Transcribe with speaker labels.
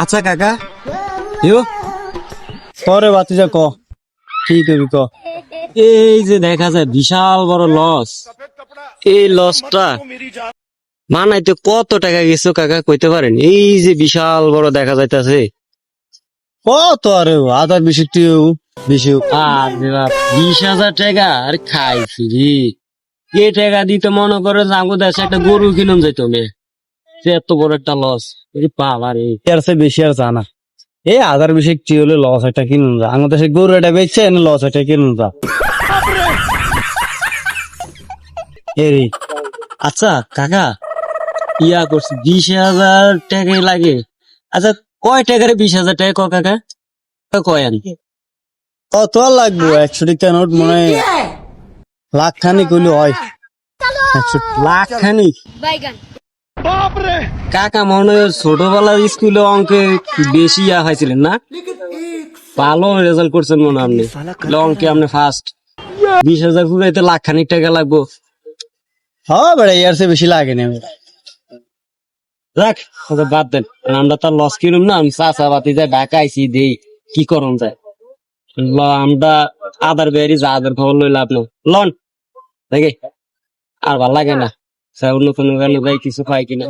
Speaker 1: আচ্ছা কাকা ইউ পরে বাতিজা ক কি করবি ক।
Speaker 2: এই যে দেখা যায় বিশাল বড় লস, এই লসটা মানাইতে কত টাকা গেছো কাকা কইতে পারেন? এই যে বিশাল বড় দেখা যাইতাছে,
Speaker 1: কত আরে আধার বেশি টিউ বেশি।
Speaker 2: আর 20,000 টাকা আর খাইছি রে। এই টাকা দিতে মনে করে যে আমাদের দেশে একটা গরু কিনুন যেত মে, এত বড় একটা লস পাবা রে।
Speaker 1: এর চেয়ে বেশি আর জানা এই আধার বেশি টি হলে লস একটা কিনুন যা আমাদের সে গরু এটা বেচছে এনে লস একটা কিনুন যা এরি।
Speaker 2: আচ্ছা কাকা ইয়া করছি 20,000 টাকাই লাগে। আচ্ছা কয় টাকার 20,000 টাকা ক কাকা কয়েন?
Speaker 1: কত আর লাগবো 100 টাকা নোট মনে হয় লাখ খানিক হইলে হয়। 100
Speaker 2: লাখ খানিক? কাকা মনে হয় ছোটবেলার স্কুলে অঙ্কে বেশি ইয়া হয়েছিলেন না? ভালো রেজাল্ট করছেন মনে হয় আপনি, অঙ্কে আপনি ফার্স্ট। 20,000 ফুরাইতে লাখ খানিক টাকা লাগবো।
Speaker 1: হ্যাঁ বেড়া এর চেয়ে বেশি লাগে না।
Speaker 2: দেখ ওটা বাদ দেন, আমরা তো লস কিনুম না, আমি চাষা বাতি যায় ঢাকা আইসি দেই কি করুন যায়। আমরা আদার বেরি যা আদার খবর লই লাভ নেই লন দেখে আর ভাল লাগে না। অন্য কোনো গান কিছু পাই কিনা।